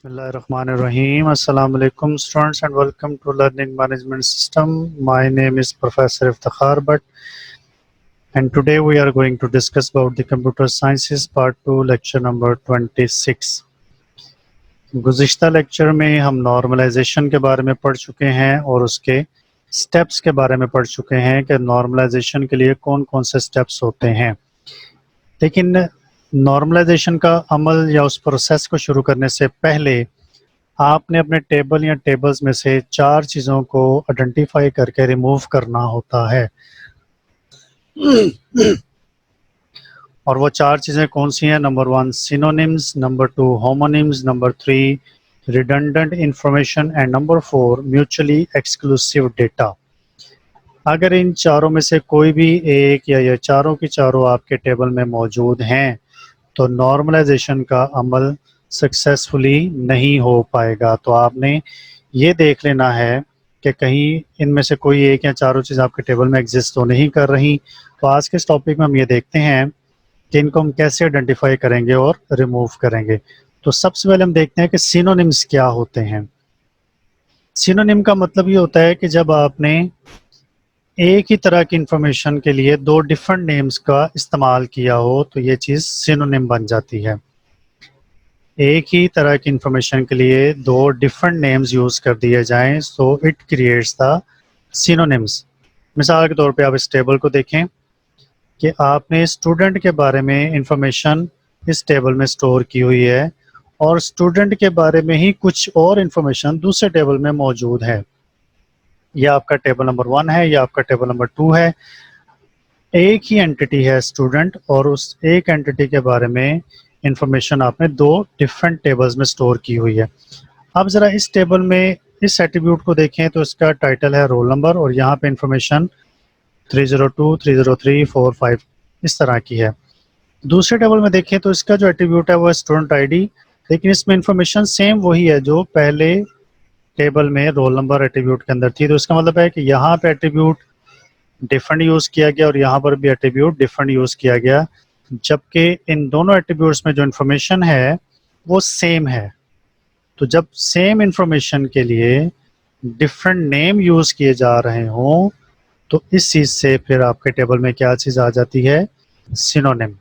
Bismillahirrahmanirrahim. Assalamu alaikum students and welcome to Learning Management System. My name is Professor Iftikhar Bhatt and today we are going to discuss about the Computer Sciences Part 2 lecture number 26. गुज़िश्ता lecture में हम normalisation के बारे में पढ़ चुके हैं और उसके स्टेप्स के बारे में पढ़ चुके हैं कि नॉर्मलाइजेशन के लिए कौन कौन से स्टेप्स होते हैं। लेकिन नॉर्मलाइजेशन का अमल या उस प्रोसेस को शुरू करने से पहले आपने अपने टेबल या टेबल्स में से 4 चीज़ों को आइडेंटिफाई करके रिमूव करना होता है। और वो 4 चीज़ें कौन सी हैं? Number 1 synonyms, number 2 homonyms, number 3 redundant information and number 4 mutually exclusive data. अगर इन चारों में से कोई भी एक या ये चारों की चारों आपके टेबल में मौजूद हैं तो नॉर्मलाइजेशन का अमल सक्सेसफुली नहीं हो पाएगा। तो आपने ये देख लेना है कि कहीं इनमें से कोई एक या चारों चीज़ आपके टेबल में एग्जिस्ट तो नहीं कर रही। तो आज के इस टॉपिक में हम ये देखते हैं कि इनको हम कैसे आइडेंटिफाई करेंगे और रिमूव करेंगे। तो सबसे पहले हम देखते हैं कि सिनोनिम्स क्या होते हैं। सिनोनिम का मतलब ये होता है कि जब आपने एक ही तरह की इंफॉर्मेशन के लिए 2 डिफरेंट नेम्स का इस्तेमाल किया हो तो ये चीज़ सिनोनिम बन जाती है। एक ही तरह की इंफॉर्मेशन के लिए 2 डिफरेंट नेम्स यूज़ कर दिए जाएं so it creates the synonyms. मिसाल के तौर पे आप इस टेबल को देखें कि आपने स्टूडेंट के बारे में इंफॉर्मेशन इस टेबल में स्टोर की हुई है और स्टूडेंट के बारे में ही कुछ और इंफॉर्मेशन दूसरे टेबल में मौजूद है। यह आपका टेबल नंबर 1 है, यह आपका टेबल नंबर 2 है। एक ही एंटिटी है स्टूडेंट और उस एक एंटिटी के बारे में इंफॉर्मेशन आपने 2 डिफरेंट टेबल्स में स्टोर की हुई है। अब ज़रा इस टेबल में इस एट्रीब्यूट को देखें तो इसका टाइटल है रोल नंबर और यहाँ पे इंफॉर्मेशन 302, 303, 4, 5 इस तरह की है। दूसरे टेबल में देखें तो इसका जो एट्रीब्यूट है वो है स्टूडेंट आईडी, लेकिन इसमें इंफॉर्मेशन सेम वही है जो पहले टेबल में रोल नंबर एट्रीब्यूट के अंदर थी। तो इसका मतलब है कि यहाँ पे एट्रीब्यूट डिफरेंट यूज़ किया गया और यहाँ पर भी एट्रीब्यूट डिफरेंट यूज़ किया गया, जबकि इन दोनों एट्रीब्यूट्स में जो इन्फॉर्मेशन है वो सेम है। तो जब सेम इन्फॉर्मेशन के लिए डिफरेंट नेम यूज़ किए जा रहे हों तो इस चीज़ से फिर आपके टेबल में क्या चीज़ आ जाती है? सिनोनिम।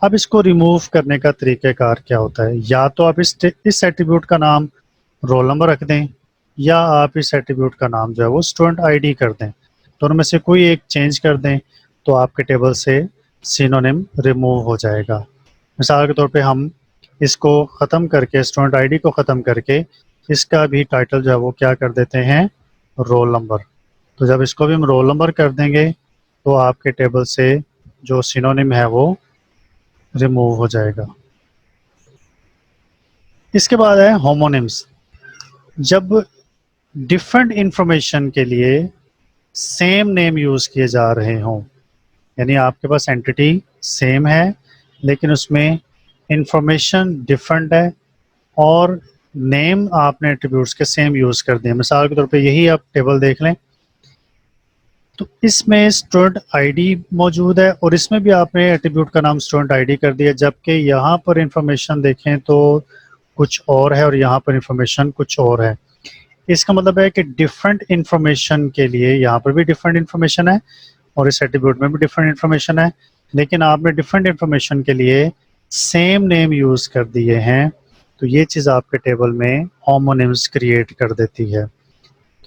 अब इसको रिमूव करने का तरीक़ाकार क्या होता है? या तो आप इस एट्रीब्यूट का नाम रोल नंबर रख दें या आप इस एट्रीब्यूट का नाम जो है वो स्टूडेंट आईडी कर दें। दोनों में से कोई एक चेंज कर दें तो आपके टेबल से सिनोनिम रिमूव हो जाएगा। मिसाल के तौर पे हम इसको ख़त्म करके स्टूडेंट आईडी को ख़त्म करके इसका भी टाइटल जो है वो क्या कर देते हैं? Roll number. तो जब इसको भी हम रोल नंबर कर देंगे तो आपके टेबल से जो सिनोनिम है वो रिमूव हो जाएगा। इसके बाद है होमोनिम्स। जब डिफरेंट इंफॉर्मेशन के लिए सेम नेम यूज़ किए जा रहे हों, यानी आपके पास एंटिटी सेम है लेकिन उसमें इंफॉर्मेशन डिफरेंट है और नेम आपने एट्रीब्यूट्स के सेम यूज़ कर दिए। मिसाल के तौर पे यही आप टेबल देख लें तो इसमें स्टूडेंट आईडी मौजूद है और इसमें भी आपने एट्रीब्यूट का नाम स्टूडेंट आईडी कर दिया, जबकि यहाँ पर इंफॉर्मेशन देखें तो कुछ और है और यहाँ पर इंफॉर्मेशन कुछ और है। इसका मतलब है कि डिफरेंट इंफॉर्मेशन के लिए यहाँ पर भी डिफरेंट इंफॉर्मेशन है और इस एट्रीब्यूट में भी डिफरेंट इंफॉर्मेशन है, लेकिन आपने डिफरेंट इंफॉर्मेशन के लिए सेम नेम यूज़ कर दिए हैं तो ये चीज़ आपके टेबल में होमोनिम्स क्रिएट कर देती है।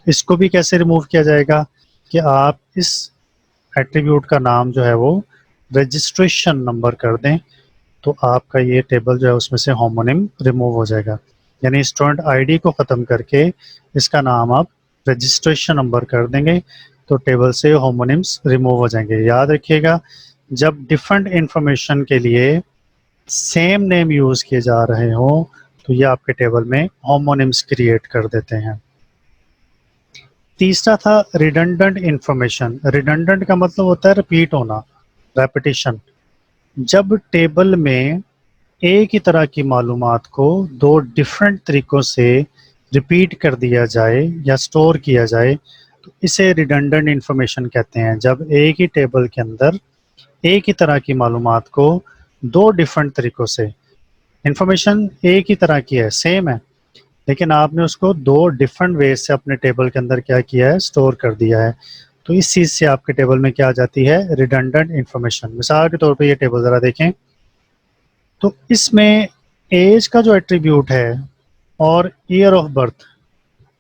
इसको भी कैसे रिमूव किया जाएगा कि आप इस एट्रीब्यूट का नाम जो है वो रजिस्ट्रेशन नंबर कर दें तो आपका ये टेबल जो है उसमें से होमोनिम रिमूव हो जाएगा। यानी स्टूडेंट आईडी को ख़त्म करके इसका नाम आप रजिस्ट्रेशन नंबर कर देंगे तो टेबल से होमोनिम्स रिमूव हो जाएंगे। याद रखिएगा, जब डिफरेंट इंफॉर्मेशन के लिए सेम नेम यूज़ किए जा रहे हों तो ये आपके टेबल में होमोनिम्स क्रिएट कर देते हैं। तीसरा था रिडंडेंट इंफॉर्मेशन। रिडंडेंट का मतलब होता है रिपीट होना, रेपिटेशन। जब टेबल में एक ही तरह की मालूमात को 2 डिफरेंट तरीक़ों से रिपीट कर दिया जाए या स्टोर किया जाए तो इसे रिडंडेंट इंफॉर्मेशन कहते हैं। जब एक ही टेबल के अंदर एक ही तरह की मालूमात को 2 डिफरेंट तरीक़ों से इंफॉर्मेशन एक ही तरह की है, सेम है, लेकिन आपने उसको दो डिफरेंट वेज से अपने टेबल के अंदर क्या किया है, स्टोर कर दिया है। तो इस चीज़ से आपके टेबल में क्या आ जाती है, रिडंडेंट इंफॉर्मेशन। मिसाल के तौर पे ये टेबल ज़रा देखें, तो इसमें एज का जो एट्रीब्यूट है और ईयर ऑफ बर्थ,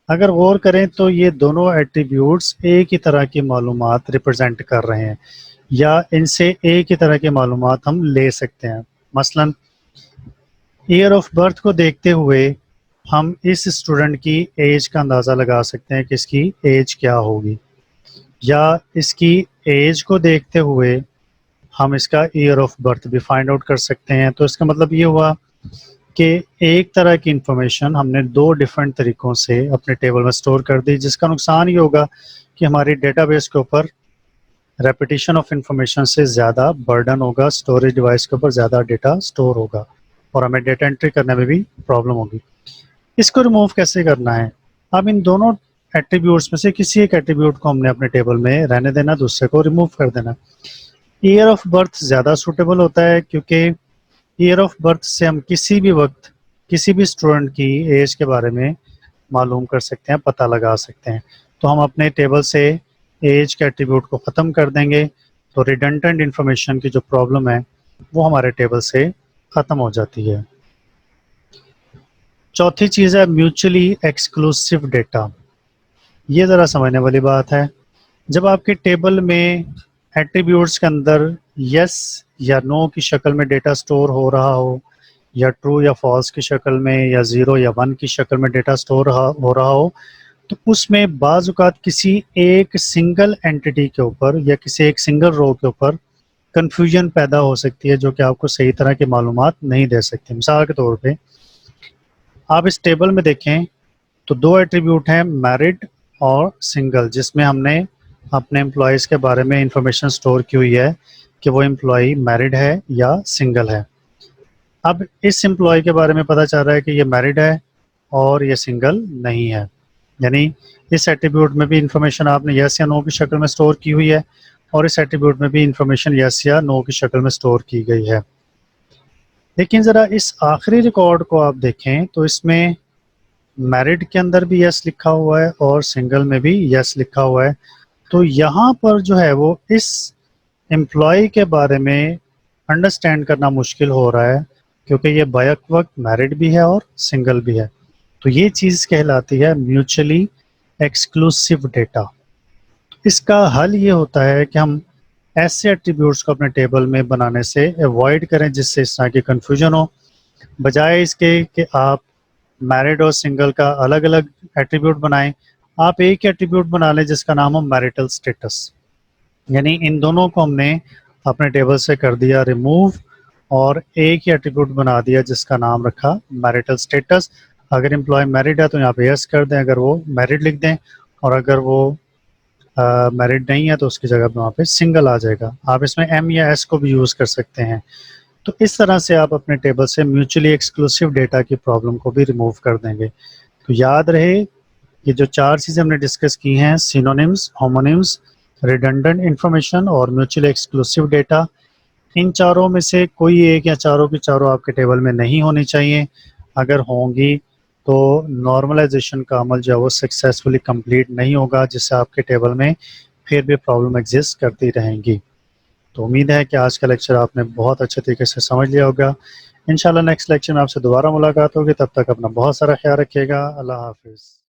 अगर गौर करें तो ये दोनों एट्रीब्यूट्स एक ही तरह की मालूमात रिप्रेजेंट कर रहे हैं, या इनसे एक ही तरह की मालूमात हम ले सकते हैं। मसलन ईयर ऑफ बर्थ को देखते हुए हम इस स्टूडेंट की एज का अंदाज़ा लगा सकते हैं कि इसकी एज क्या होगी, या इसकी एज को देखते हुए हम इसका ईयर ऑफ बर्थ भी फाइंड आउट कर सकते हैं। तो इसका मतलब ये हुआ कि एक तरह की इंफॉर्मेशन हमने दो डिफरेंट तरीक़ों से अपने टेबल में स्टोर कर दी, जिसका नुकसान ये होगा कि हमारी डेटाबेस के ऊपर रेपिटेशन ऑफ इंफॉर्मेशन से ज़्यादा बर्डन होगा, स्टोरेज डिवाइस के ऊपर ज़्यादा डेटा स्टोर होगा और हमें डेटा एंट्री करने में भी प्रॉब्लम होगी। इसको रिमूव कैसे करना है? अब इन दोनों एट्रीब्यूट्स में से किसी एक एट्रीब्यूट को हमने अपने टेबल में रहने देना, दूसरे को रिमूव कर देना। ईयर ऑफ बर्थ ज़्यादा सूटेबल होता है, क्योंकि ईयर ऑफ बर्थ से हम किसी भी वक्त किसी भी स्टूडेंट की एज के बारे में मालूम कर सकते हैं, पता लगा सकते हैं। तो हम अपने टेबल से एज के एट्रीब्यूट को ख़त्म कर देंगे, तो रिडंडेंट इंफॉर्मेशन की जो प्रॉब्लम है वो हमारे टेबल से ख़त्म हो जाती है। चौथी चीज़ है म्यूचुअली एक्सक्लूसिव डेटा। ये ज़रा समझने वाली बात है। जब आपके टेबल में एट्रीब्यूट्स के अंदर यस या नो की शक्ल में डेटा स्टोर हो रहा हो, या ट्रू या फॉल्स की शक्ल में, या ज़ीरो या वन की शक्ल में डेटा स्टोर हो रहा हो, तो उसमें बाज़ औक़ात किसी एक सिंगल एंटिटी के ऊपर या किसी एक सिंगल रो के ऊपर कन्फ्यूजन पैदा हो सकती है, जो कि आपको सही तरह की मालूमात नहीं दे सकती। मिसाल के तौर पे आप इस टेबल में देखें तो दो एट्रीब्यूट हैं, मैरिड और सिंगल, जिसमें हमने अपने एम्प्लॉयज़ के बारे में इंफॉर्मेशन स्टोर की हुई है कि वो एम्प्लॉय मैरिड है या सिंगल है। अब इस एम्प्लॉय के बारे में पता चल रहा है कि ये मैरिड है और ये सिंगल नहीं है, यानी इस एट्रीब्यूट में भी इंफॉर्मेशन आपने यस या नो की शक्ल में स्टोर की हुई है, और इस एट्रीब्यूट में भी इंफॉर्मेशन यस या नो की शक्ल में स्टोर की गई है। लेकिन ज़रा इस आखिरी रिकॉर्ड को आप देखें तो इसमें मैरिड के अंदर भी यस लिखा हुआ है और सिंगल में भी यस लिखा हुआ है। तो यहाँ पर जो है वो इस एम्प्लॉय के बारे में अंडरस्टैंड करना मुश्किल हो रहा है, क्योंकि ये बैक वक्त मैरिड भी है और सिंगल भी है। तो ये चीज़ कहलाती है म्यूचुअली एक्सक्लूसिव डेटा। इसका हल ये होता है कि हम ऐसे एट्रीब्यूट्स को अपने टेबल में बनाने से अवॉइड करें जिससे इस तरह की कन्फ्यूजन हो, बजाय इसके कि आप मैरिड और सिंगल का अलग अलग एट्रीब्यूट बनाएं, आप एक ही एट्रीब्यूट बना लें जिसका नाम हो मैरिटल स्टेटस। यानी इन दोनों को हमने अपने टेबल से कर दिया रिमूव और एक ही एट्रीब्यूट बना दिया जिसका नाम रखा मैरिटल स्टेटस। अगर एम्प्लॉय मैरिड है तो यहाँ पे यस कर दें, अगर वो मैरिड लिख दें, और अगर वो मैरिड नहीं है तो उसकी जगह पे वहाँ पे सिंगल आ जाएगा। आप इसमें एम या एस को भी यूज़ कर सकते हैं। तो इस तरह से आप अपने टेबल से म्यूचुअली एक्सक्लूसिव डेटा की प्रॉब्लम को भी रिमूव कर देंगे। तो याद रहे, ये जो चार चीज़ें हमने डिस्कस की हैं, सिनोनिम्स, होमोनिम्स, रिडंडेंट इंफॉर्मेशन और म्यूचुअली एक्सक्लूसिव डेटा, इन चारों में से कोई एक या चारों की चारों आपके टेबल में नहीं होनी चाहिए। अगर होंगी तो नॉर्मलाइजेशन का अमल जो है वो सक्सेसफुली कंप्लीट नहीं होगा, जिससे आपके टेबल में फिर भी प्रॉब्लम एग्जिस्ट करती रहेंगी। तो उम्मीद है कि आज का लेक्चर आपने बहुत अच्छे तरीके से समझ लिया होगा। इंशाल्लाह नेक्स्ट लेक्चर में आपसे दोबारा मुलाकात होगी, तब तक अपना बहुत सारा ख्याल रखिएगा। अल्लाह हाफिज़।